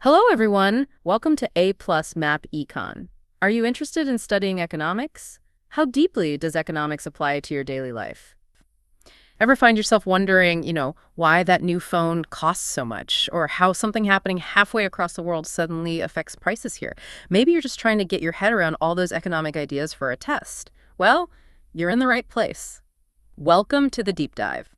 Hello, everyone. Welcome to AplusMap Econ. Are you interested in studying economics? How deeply does economics apply to your daily life? Ever find yourself wondering, why that new phone costs so much, or how something happening halfway across the world suddenly affects prices here? Maybe you're just trying to get your head around all those economic ideas for a test. Well, you're in the right place. Welcome to the deep dive.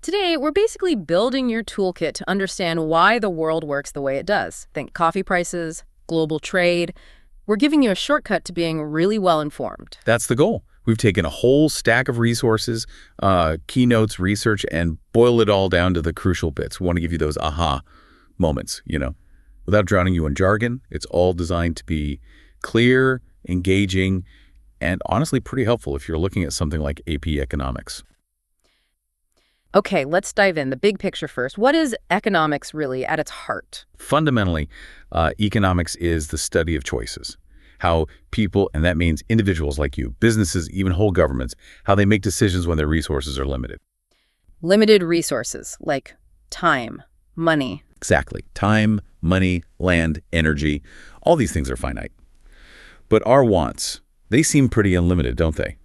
Today, we're basically building your toolkit to understand why the world works the way it does. Think coffee prices, global trade. We're giving you a shortcut to being really well-informed. That's the goal. We've taken a whole stack of resources, keynotes, research, and boiled it all down to the crucial bits. We want to give you those aha moments, Without drowning you in jargon, it's all designed to be clear, engaging, and honestly pretty helpful if you're looking at something like AP Economics. Okay, let's dive in. The big picture first. What is economics really at its heart? Fundamentally, economics is the study of choices. How people, and that means individuals like you, businesses, even whole governments, how they make decisions when their resources are limited. Limited resources like time, money. Exactly. Time, money, land, energy, all these things are finite. But our wants, they seem pretty unlimited, don't they?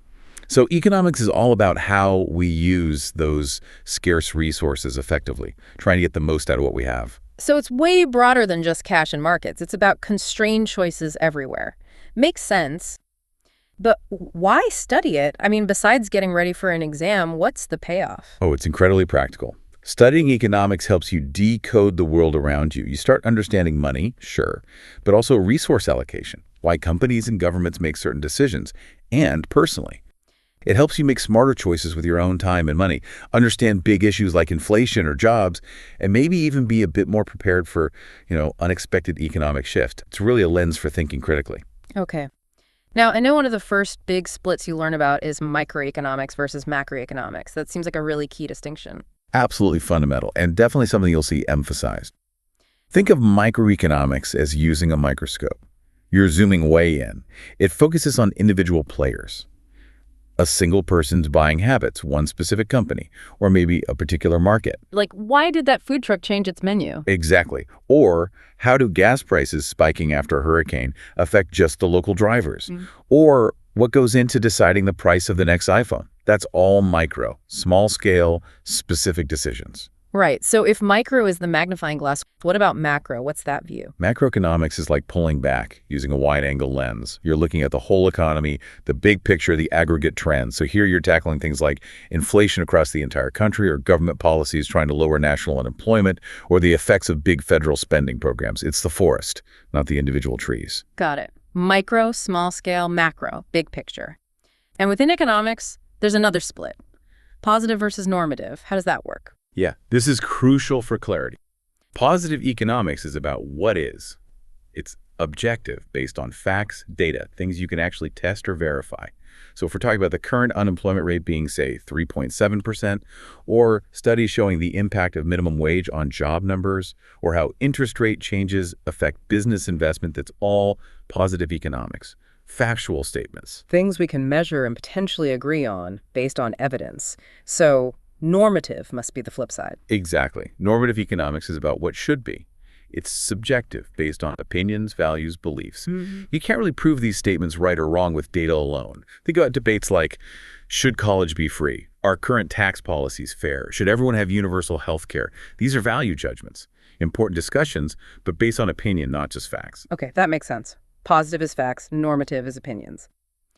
So economics is all about how we use those scarce resources effectively, trying to get the most out of what we have. So it's way broader than just cash and markets. It's about constrained choices everywhere. Makes sense. But why study it? I mean, besides getting ready for an exam, what's the payoff? Oh, it's incredibly practical. Studying economics helps you decode the world around you. You start understanding money, sure, but also resource allocation, why companies and governments make certain decisions, and personally. It helps you make smarter choices with your own time and money, understand big issues like inflation or jobs, and maybe even be a bit more prepared for, unexpected economic shift. It's really a lens for thinking critically. Okay. Now, I know one of the first big splits you learn about is microeconomics versus macroeconomics. That seems like a really key distinction. Absolutely fundamental, and definitely something you'll see emphasized. Think of microeconomics as using a microscope. You're zooming way in. It focuses on individual players. A single person's buying habits, one specific company, or maybe a particular market. Like, why did that food truck change its menu? Exactly. Or how do gas prices spiking after a hurricane affect just the local drivers? Or what goes into deciding the price of the next iPhone? That's all micro, small scale, specific decisions. Right. So if micro is the magnifying glass, what about macro? What's that view? Macroeconomics is like pulling back using a wide-angle lens. You're looking at the whole economy, the big picture, the aggregate trends. So here you're tackling things like inflation across the entire country, or government policies trying to lower national unemployment, or the effects of big federal spending programs. It's the forest, not the individual trees. Got it. Micro, small scale, macro, big picture. And within economics, there's another split. Positive versus normative. How does that work? Yeah, this is crucial for clarity. Positive economics is about what is. It's objective, based on facts, data, things you can actually test or verify. So if we're talking about the current unemployment rate being, say, 3.7%, or studies showing the impact of minimum wage on job numbers, or how interest rate changes affect business investment, that's all positive economics. Factual statements. Things we can measure and potentially agree on based on evidence. So normative must be the flip side. Exactly. Normative economics is about what should be. It's subjective, based on opinions, values, beliefs. You can't really prove these statements right or wrong with data alone. Think about debates like, should college be free? Are current tax policies fair? Should everyone have universal health care? These are value judgments. Important discussions, but based on opinion, not just facts. Okay, that makes sense. Positive is facts, normative is opinions.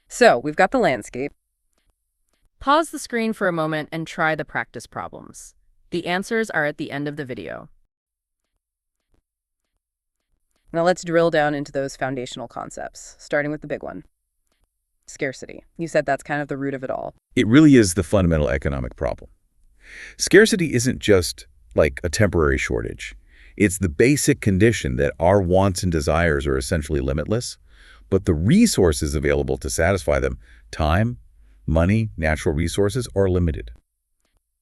So we've got the landscape. Pause the screen for a moment and try the practice problems. The answers are at the end of the video. Now let's drill down into those foundational concepts, starting with the big one. Scarcity. You said that's kind of the root of it all. It really is the fundamental economic problem. Scarcity isn't just like a temporary shortage. It's the basic condition that our wants and desires are essentially limitless, but the resources available to satisfy them, time, money, natural resources, are limited.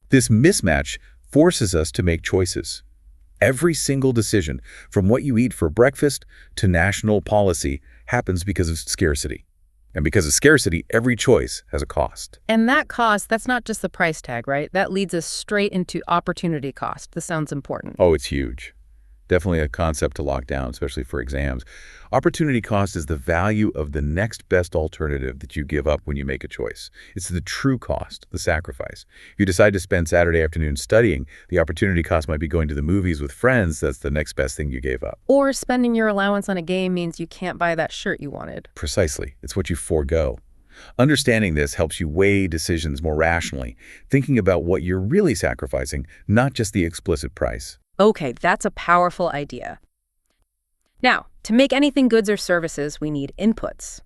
This mismatch forces us to make choices. Every single decision, from what you eat for breakfast to national policy, happens because of scarcity. And because of scarcity, every choice has a cost. And that cost, that's not just the price tag, right? That leads us straight into opportunity cost. This sounds important. Oh, it's huge. Definitely a concept to lock down, especially for exams. Opportunity cost is the value of the next best alternative that you give up when you make a choice. It's the true cost, the sacrifice. If you decide to spend Saturday afternoon studying, the opportunity cost might be going to the movies with friends. That's the next best thing you gave up. Or spending your allowance on a game means you can't buy that shirt you wanted. Precisely. It's what you forego. Understanding this helps you weigh decisions more rationally, thinking about what you're really sacrificing, not just the explicit price. Okay, that's a powerful idea. Now, to make anything goods or services, we need inputs.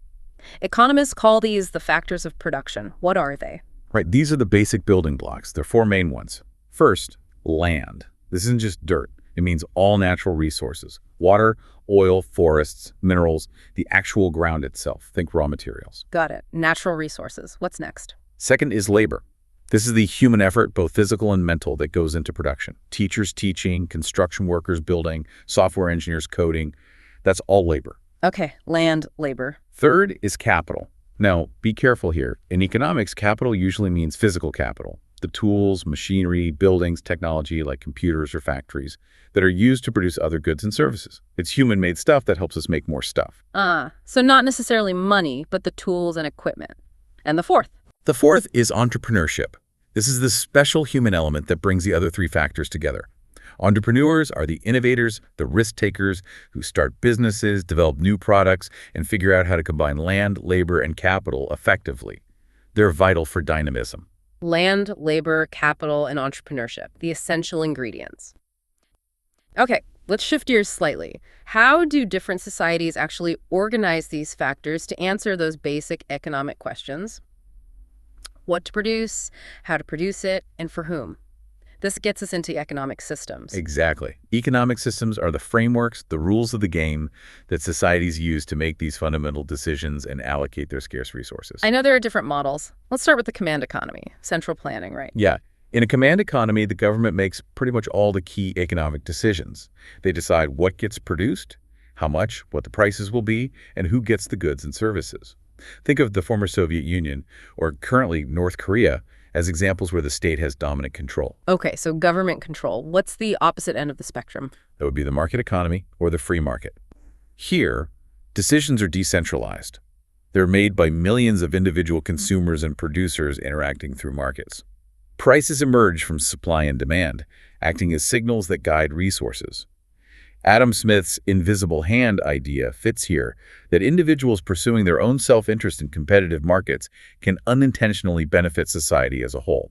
Economists call these the factors of production. What are they? Right, these are the basic building blocks. There are four main ones. First, land. This isn't just dirt. It means all natural resources. Water, oil, forests, minerals, the actual ground itself. Think raw materials. Got it. Natural resources. What's next? Second is labor. This is the human effort, both physical and mental, that goes into production. Teachers teaching, construction workers building, software engineers coding. That's all labor. Okay, land, labor. Third is capital. Now, be careful here. In economics, capital usually means physical capital. The tools, machinery, buildings, technology like computers or factories that are used to produce other goods and services. It's human-made stuff that helps us make more stuff. So not necessarily money, but the tools and equipment. And the fourth? The fourth is entrepreneurship. This is the special human element that brings the other three factors together. Entrepreneurs are the innovators, the risk-takers who start businesses, develop new products, and figure out how to combine land, labor, and capital effectively. They're vital for dynamism. Land, labor, capital, and entrepreneurship, the essential ingredients. Okay, let's shift gears slightly. How do different societies actually organize these factors to answer those basic economic questions? What to produce, how to produce it, and for whom? This gets us into economic systems. Exactly. Economic systems are the frameworks, the rules of the game that societies use to make these fundamental decisions and allocate their scarce resources. I know there are different models. Let's start with the command economy, central planning, right? Yeah. In a command economy, the government makes pretty much all the key economic decisions. They decide what gets produced, how much, what the prices will be, and who gets the goods and services. Think of the former Soviet Union, or currently North Korea, as examples where the state has dominant control. Okay, so government control. What's the opposite end of the spectrum? That would be the market economy or the free market. Here, decisions are decentralized. They're made by millions of individual consumers and producers interacting through markets. Prices emerge from supply and demand, acting as signals that guide resources. Adam Smith's invisible hand idea fits here, that individuals pursuing their own self-interest in competitive markets can unintentionally benefit society as a whole.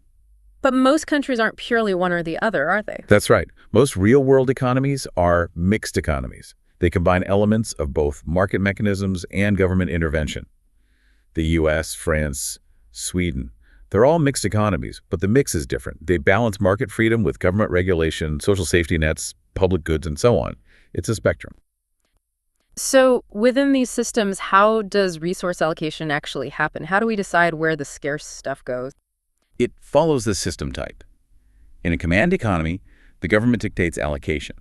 But most countries aren't purely one or the other, are they? That's right. Most real-world economies are mixed economies. They combine elements of both market mechanisms and government intervention. The US, France, Sweden, they're all mixed economies, but the mix is different. They balance market freedom with government regulation, social safety nets, public goods, and so on. It's a spectrum. So within these systems, how does resource allocation actually happen? How do we decide where the scarce stuff goes? It follows the system type. In a command economy, the government dictates allocation.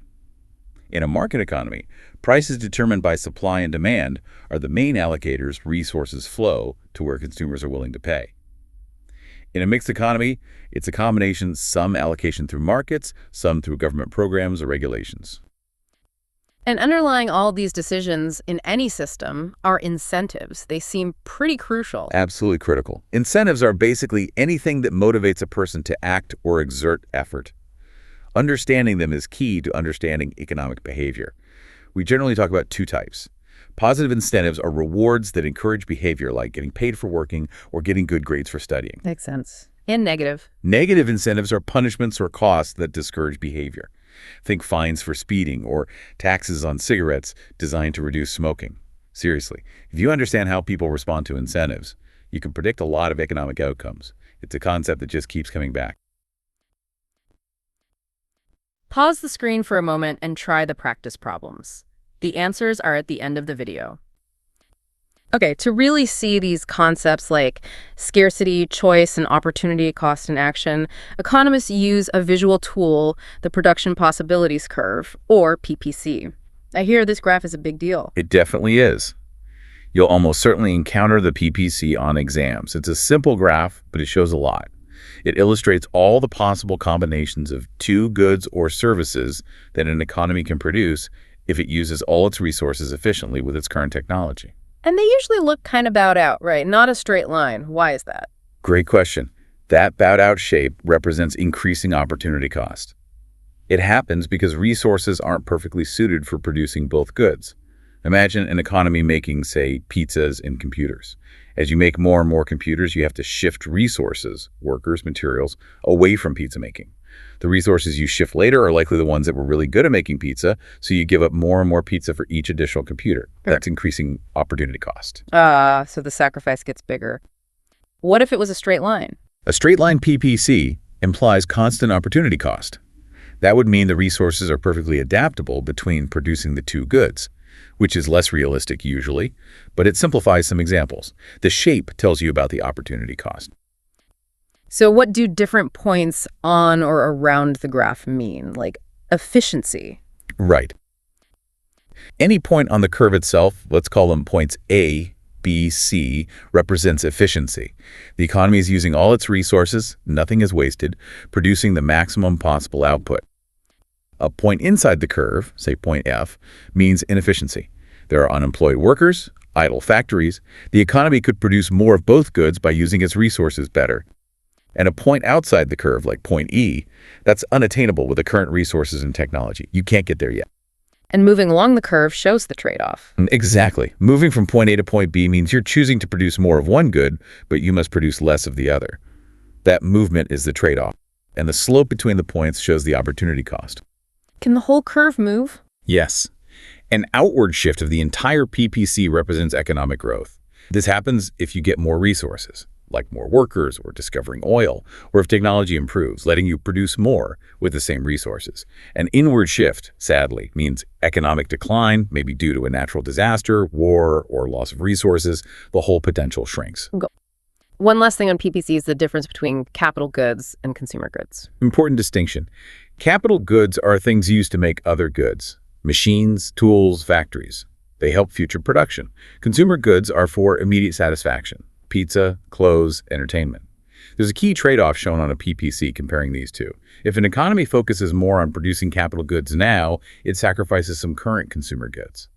In a market economy, prices determined by supply and demand are the main allocators. Resources flow to where consumers are willing to pay. In a mixed economy, it's a combination, some allocation through markets, some through government programs or regulations. And underlying all these decisions in any system are incentives. They seem pretty crucial. Absolutely critical. Incentives are basically anything that motivates a person to act or exert effort. Understanding them is key to understanding economic behavior. We generally talk about two types. Positive incentives are rewards that encourage behavior, like getting paid for working or getting good grades for studying. Makes sense. And negative. Negative incentives are punishments or costs that discourage behavior. Think fines for speeding or taxes on cigarettes designed to reduce smoking. Seriously, if you understand how people respond to incentives, you can predict a lot of economic outcomes. It's a concept that just keeps coming back. Pause the screen for a moment and try the practice problems. The answers are at the end of the video. Okay, to really see these concepts like scarcity, choice, and opportunity, cost, and action, economists use a visual tool, the Production Possibilities Curve, or PPC. I hear this graph is a big deal. It definitely is. You'll almost certainly encounter the PPC on exams. It's a simple graph, but it shows a lot. It illustrates all the possible combinations of two goods or services that an economy can produce if it uses all its resources efficiently with its current technology. And they usually look kind of bowed out, right? Not a straight line. Why is that? Great question. That bowed out shape represents increasing opportunity cost. It happens because resources aren't perfectly suited for producing both goods. Imagine an economy making, say, pizzas and computers. As you make more and more computers, you have to shift resources, workers, materials, away from pizza making. The resources you shift later are likely the ones that were really good at making pizza, so you give up more and more pizza for each additional computer. Sure. That's increasing opportunity cost. So the sacrifice gets bigger. What if it was a straight line? A straight line PPC implies constant opportunity cost. That would mean the resources are perfectly adaptable between producing the two goods, which is less realistic usually, but it simplifies some examples. The shape tells you about the opportunity cost. So what do different points on or around the graph mean? Like efficiency? Right. Any point on the curve itself, let's call them points A, B, C, represents efficiency. The economy is using all its resources, nothing is wasted, producing the maximum possible output. A point inside the curve, say point F, means inefficiency. There are unemployed workers, idle factories. The economy could produce more of both goods by using its resources better. And a point outside the curve, like point E, that's unattainable with the current resources and technology. You can't get there yet. And moving along the curve shows the trade-off. Exactly. Moving from point A to point B means you're choosing to produce more of one good, but you must produce less of the other. That movement is the trade-off. And the slope between the points shows the opportunity cost. Can the whole curve move? Yes. An outward shift of the entire PPC represents economic growth. This happens if you get more resources, like more workers or discovering oil, or if technology improves, letting you produce more with the same resources. An inward shift, sadly, means economic decline, maybe due to a natural disaster, war, or loss of resources. The whole potential shrinks. One last thing on PPC is the difference between capital goods and consumer goods. Important distinction. Capital goods are things used to make other goods. Machines, tools, factories. They help future production. Consumer goods are for immediate satisfaction. Pizza, clothes, entertainment. There's a key trade-off shown on a PPC comparing these two. If an economy focuses more on producing capital goods now, it sacrifices some current consumer goods.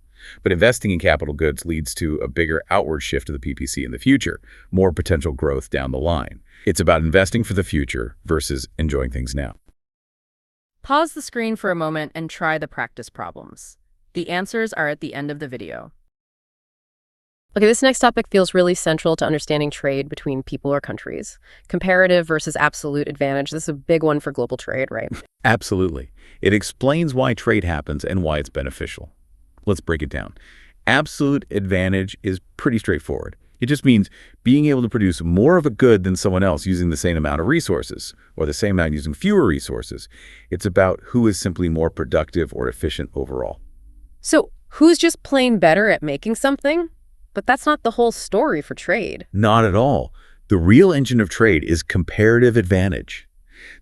But investing in capital goods leads to a bigger outward shift of the PPC in the future, more potential growth down the line. It's about investing for the future versus enjoying things now. Pause the screen for a moment and try the practice problems. The answers are at the end of the video. Okay, this next topic feels really central to understanding trade between people or countries. Comparative versus absolute advantage. This is a big one for global trade, right? Absolutely. It explains why trade happens and why it's beneficial. Let's break it down. Absolute advantage is pretty straightforward. It just means being able to produce more of a good than someone else using the same amount of resources, or the same amount using fewer resources. It's about who is simply more productive or efficient overall. So who's just plain better at making something? But that's not the whole story for trade. Not at all. The real engine of trade is comparative advantage.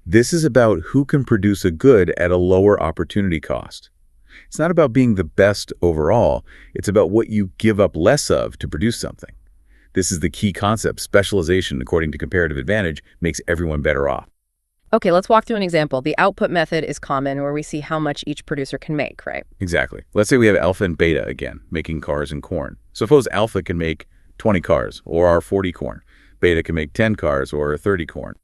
This is about who can produce a good at a lower opportunity cost. It's not about being the best overall. It's about what you give up less of to produce something. This is the key concept. Specialization, according to comparative advantage, makes everyone better off. Okay, let's walk through an example. The output method is common where we see how much each producer can make, right? Exactly. Let's say we have alpha and beta again, making cars and corn. Suppose alpha can make 20 cars or 40 corn. Beta can make 10 cars or 30 corn.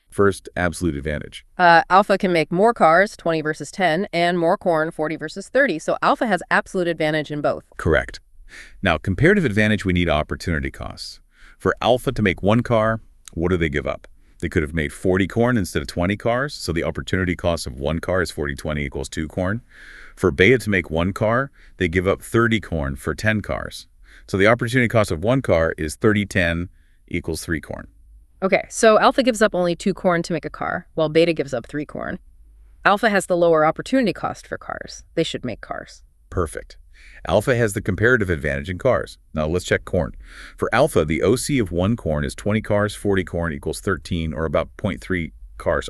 First, absolute advantage. Alpha can make more cars, 20 versus 10, and more corn, 40 versus 30. So alpha has absolute advantage in both. Correct. Now, comparative advantage, we need opportunity costs. For alpha to make one car, what do they give up? They could have made 40 corn instead of 20 cars, so the opportunity cost of one car is 40/20 equals 2 corn. For beta to make one car, they give up 30 corn for 10 cars. So the opportunity cost of one car is 30/10 equals 3 corn. Okay, so alpha gives up only 2 corn to make a car, while beta gives up 3 corn. Alpha has the lower opportunity cost for cars. They should make cars. Perfect. Alpha has the comparative advantage in cars. Now let's check corn. For alpha, the OC of one corn is 20 cars, 40 corn equals 13, or about 0.3 cars.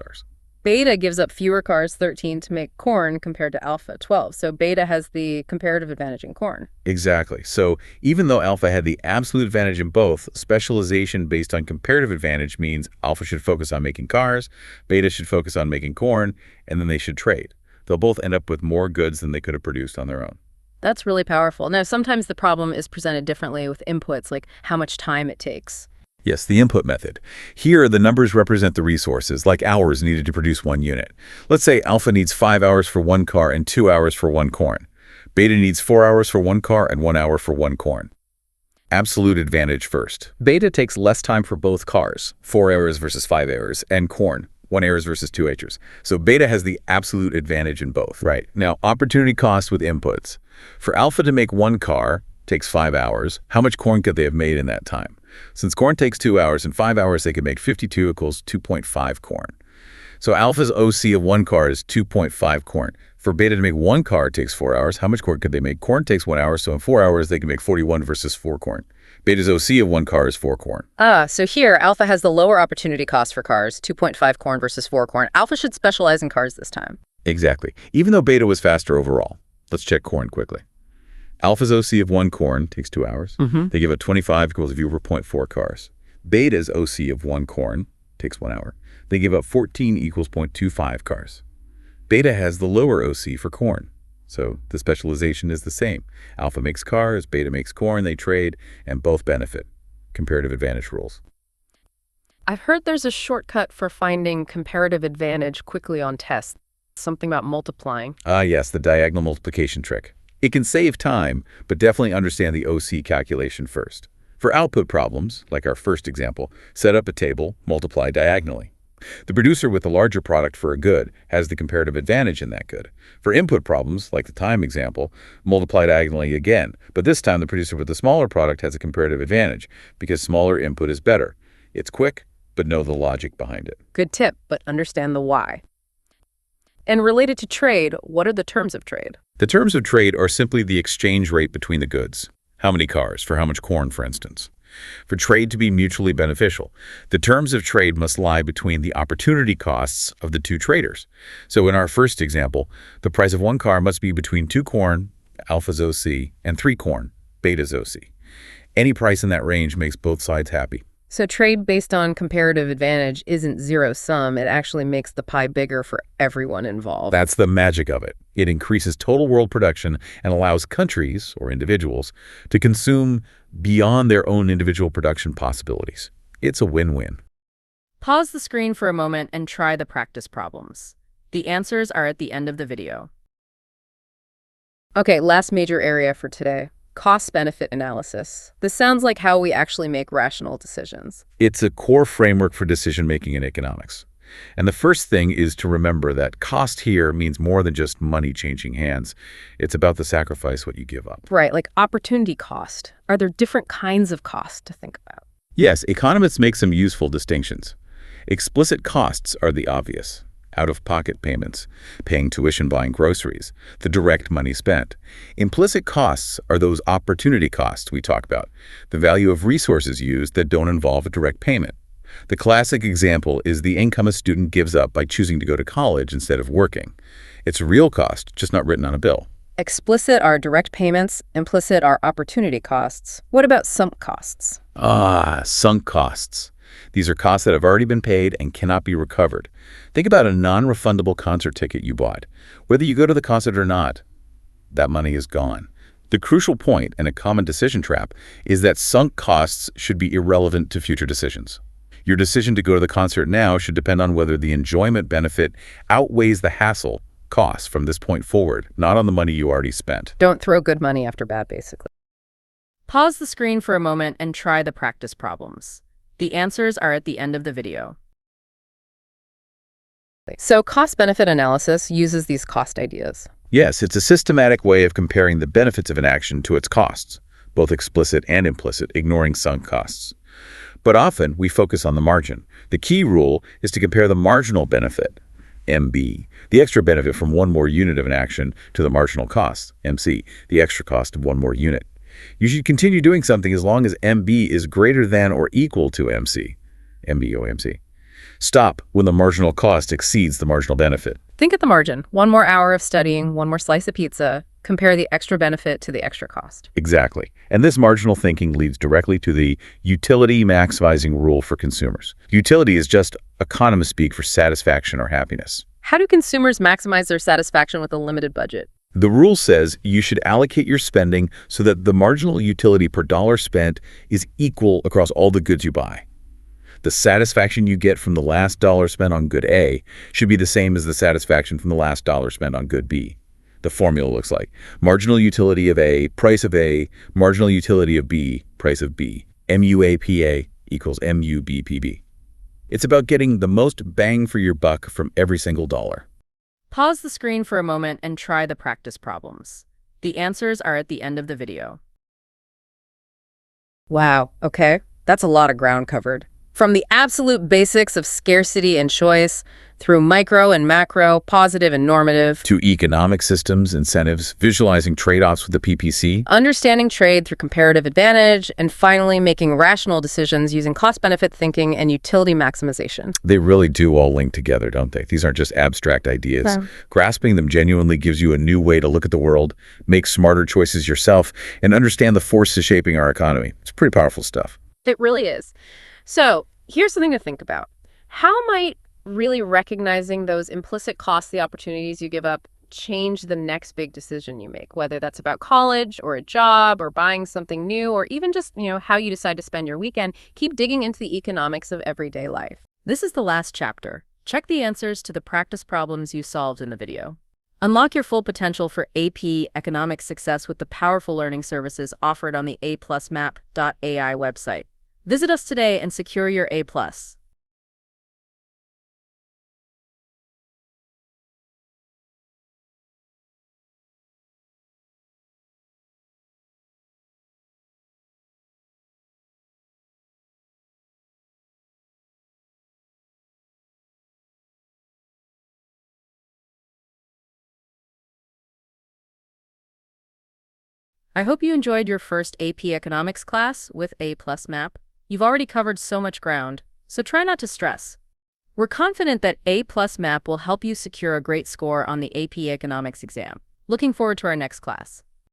beta gives up fewer cars, 13, to make corn compared to alpha, 12. So beta has the comparative advantage in corn. Exactly. So even though alpha had the absolute advantage in both, specialization based on comparative advantage means alpha should focus on making cars, beta should focus on making corn, and then they should trade. They'll both end up with more goods than they could have produced on their own. That's really powerful. Now, sometimes the problem is presented differently with inputs, like how much time it takes. Yes, the input method. Here, the numbers represent the resources, like hours needed to produce one unit. Let's say alpha needs 5 hours for one car and 2 hours for one corn. Beta needs 4 hours for one car and 1 hour for one corn. Absolute advantage first. Beta takes less time for both cars, 4 hours versus 5 hours, and corn, 1 hours versus 2 acres. So beta has the absolute advantage in both. Right. Now, opportunity cost with inputs. For alpha to make one car takes 5 hours. How much corn could they have made in that time? Since corn takes 2 hours, in 5 hours they could make 52 equals 2.5 corn. So alpha's OC of one car is 2.5 corn. For beta to make one car it takes 4 hours. How much corn could they make? Corn takes 1 hour, so in 4 hours they can make 41 versus 4 corn. Beta's OC of one car is 4 corn. So here, alpha has the lower opportunity cost for cars, 2.5 corn versus 4 corn. Alpha should specialize in cars this time. Exactly. Even though beta was faster overall. Let's check corn quickly. Alpha's OC of one corn takes 2 hours. They give it 25 equals view over 0.4 cars. Beta's OC of one corn takes 1 hour. They give up 14 equals 0.25 cars. Beta has the lower OC for corn, so the specialization is the same. Alpha makes cars, beta makes corn, they trade, and both benefit. Comparative advantage rules. I've heard there's a shortcut for finding comparative advantage quickly on tests, something about multiplying. Yes, the diagonal multiplication trick. It can save time, but definitely understand the OC calculation first. For output problems, like our first example, set up a table, multiply diagonally. The producer with the larger product for a good has the comparative advantage in that good. For input problems, like the time example, multiply diagonally again, but this time the producer with the smaller product has a comparative advantage because smaller input is better. It's quick, but know the logic behind it. Good tip, but understand the why. And related to trade, what are the terms of trade? The terms of trade are simply the exchange rate between the goods. How many cars for how much corn, for instance. For trade to be mutually beneficial, the terms of trade must lie between the opportunity costs of the two traders. So in our first example, the price of one car must be between 2 corn, alpha's OC, and 3 corn, beta's OC. Any price in that range makes both sides happy. So trade based on comparative advantage isn't zero-sum. It actually makes the pie bigger for everyone involved. That's the magic of it. It increases total world production and allows countries, or individuals, to consume beyond their own individual production possibilities. It's a win-win. Pause the screen for a moment and try the practice problems. The answers are at the end of the video. Okay, last major area for today. Cost-benefit analysis. This sounds like how we actually make rational decisions. It's a core framework for decision-making in economics. And the first thing is to remember that cost here means more than just money changing hands. It's about the sacrifice, what you give up. Right, like opportunity cost. Are there different kinds of cost to think about? Yes, economists make some useful distinctions. Explicit costs are the obvious. Out-of-pocket payments, paying tuition, buying groceries, the direct money spent. Implicit costs are those opportunity costs we talk about, the value of resources used that don't involve a direct payment. The classic example is the income a student gives up by choosing to go to college instead of working. It's a real cost, just not written on a bill. Explicit are direct payments, implicit are opportunity costs. What about sunk costs? Sunk costs. These are costs that have already been paid and cannot be recovered. Think about a non-refundable concert ticket you bought. Whether you go to the concert or not, that money is gone. The crucial point, and a common decision trap, is that sunk costs should be irrelevant to future decisions. Your decision to go to the concert now should depend on whether the enjoyment benefit outweighs the hassle costs from this point forward, not on the money you already spent. Don't throw good money after bad, basically. Pause the screen for a moment and try the practice problems. The answers are at the end of the video. So cost-benefit analysis uses these cost ideas. Yes, it's a systematic way of comparing the benefits of an action to its costs, both explicit and implicit, ignoring sunk costs. But often, we focus on the margin. The key rule is to compare the marginal benefit, MB, the extra benefit from one more unit of an action, to the marginal cost, MC, the extra cost of one more unit. You should continue doing something as long as MB is greater than or equal to MC, MB, OMC. Stop when the marginal cost exceeds the marginal benefit. Think at the margin. One more hour of studying, one more slice of pizza. Compare the extra benefit to the extra cost. Exactly. And this marginal thinking leads directly to the utility maximizing rule for consumers. Utility is just economist speak for satisfaction or happiness. How do consumers maximize their satisfaction with a limited budget? The rule says you should allocate your spending so that the marginal utility per dollar spent is equal across all the goods you buy. The satisfaction you get from the last dollar spent on good A should be the same as the satisfaction from the last dollar spent on good B. The formula looks like marginal utility of A, price of A, marginal utility of B, price of B. MUAPA equals MUBPB. It's about getting the most bang for your buck from every single dollar. Pause the screen for a moment and try the practice problems. The answers are at the end of the video. Wow, okay, that's a lot of ground covered. From the absolute basics of scarcity and choice, through micro and macro, positive and normative, To economic systems, incentives, visualizing trade-offs with the PPC. understanding trade through comparative advantage, and finally making rational decisions using cost-benefit thinking and utility maximization. They really do all link together, don't they? These aren't just abstract ideas. No. Grasping them genuinely gives you a new way to look at the world, make smarter choices yourself, and understand the forces shaping our economy. It's pretty powerful stuff. It really is. So here's something to think about. How might really recognizing those implicit costs, the opportunities you give up, change the next big decision you make, whether that's about college or a job or buying something new or even just, how you decide to spend your weekend? Keep digging into the economics of everyday life. This is the last chapter. Check the answers to the practice problems you solved in the video. Unlock your full potential for AP economic success with the powerful learning services offered on the AplusMap.ai website. Visit us today and secure your A+. I hope you enjoyed your first AP Economics class with AplusMap. You've already covered so much ground, so try not to stress. We're confident that AplusMap will help you secure a great score on the AP Economics exam. Looking forward to our next class.